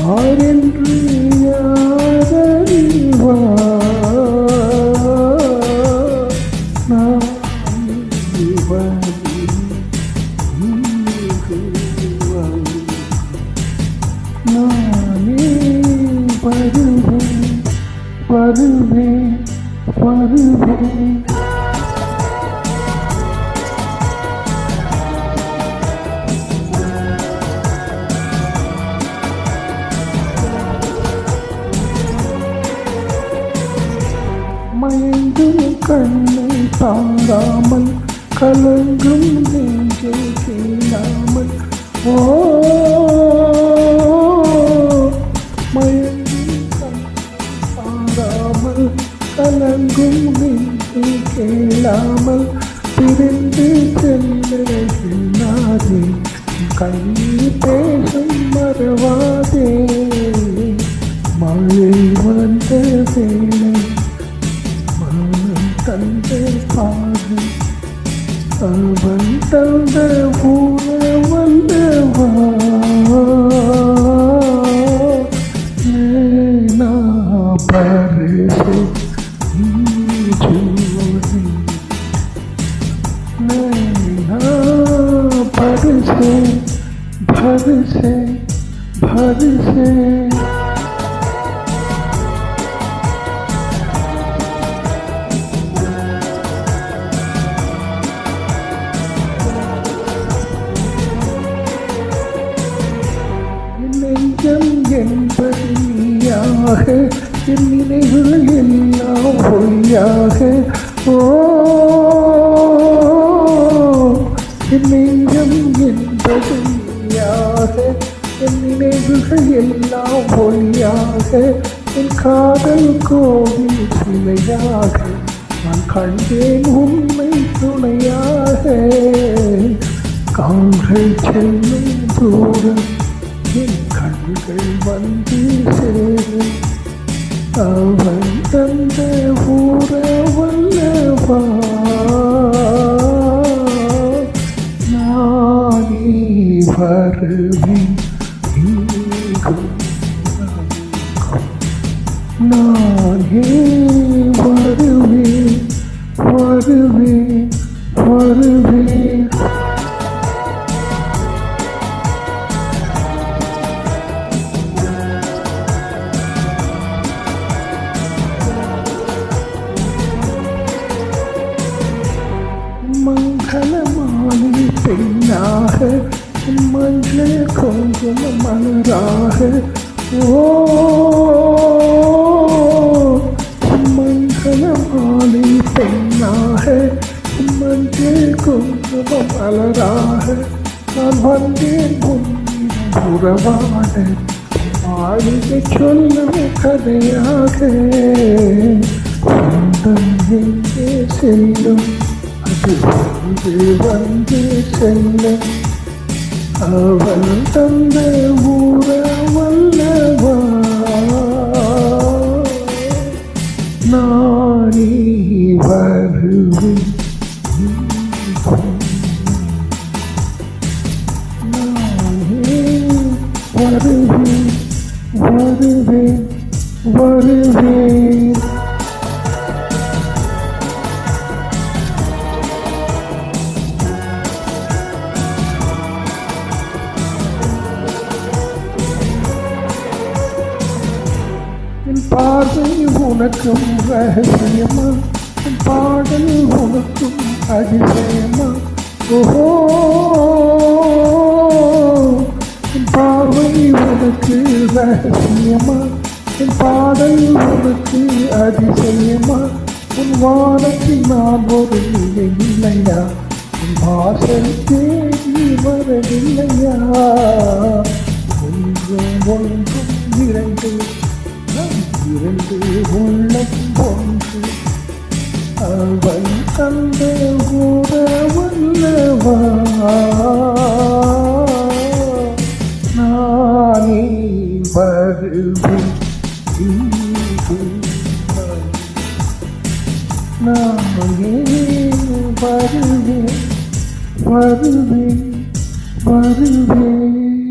யாரென்று நானே வருவேன் வருவேன் வருவேன். மயங்கும் கண்ணை தாங்காமல் கலங்கும் நெஞ்சை கேளாமல் ஓ மயங்கும் கண்ணை தாங்காமல் கலங்கும் நெஞ்சை கேளாமல் பிரிந்து செல்லாதே கண்ணீர் பேசும் மறவாதே. மழை வந்த வேளை தந்த பாடு அவன் தந்த ஊரவல்லவா நா பரிசு ஜோதி நா பரிசு பரிசு பரிசு. நெஞ்சம் என்பது நீயாக என் நினைவுகள் எல்லாம் பொய்யாக ஓ என் நெஞ்சம் என்பது நீயாக என் நினைவுகள் எல்லாம் பொய்யாக என் காதல் கோவில் சிலையாக நான் கண்டேன் உண்மை துணையாக. கால்கள் செல்லும் தூரம் என் கண்கள் வந்து சேரும் அவன் தந்த ஊரவல்லவா நானே வருவேன் நானே வருவேன் வருவேன் வருவேன். மங்களமானி பெண்ணாக மஞ்சள் கொஞ்சம் மலராக ஓ மங்களமானி பெண்ணாக மஞ்சள் கொஞ்சம் மலராக நான் வந்தேன் உறவாட ஆளுகை சொல்லும் கதையாக. சொந்தம் எங்கே செல்லும் அது வந்து செல்ல அவள் தந்த ஊரவல்லவா நானே வருவேன் நானே வருவேன் வருவேன் வருவேன். என் பார்வை உனக்கும் ரகசியமா, என் பாடல் உனக்கும் அதிசயமா. ஓஹோ, என் பார்வை உனக்கு ரகசியமா, என் பாடல் உனக்கு அதிசயமா. உன் வானத்தில் நான் ஒரு நிலை இல்லையா, உன் வாசல் தேடி வரவில்லையா. ஒன்றும் ஒன்றும் இரண்டு, இரண்டு உள்ளம் ஒன்று, அவன் கண்ட உறவல்லவா. நானே வருவேன் இங்கு, நானே வருவேன் வருவேன் வருவேன்.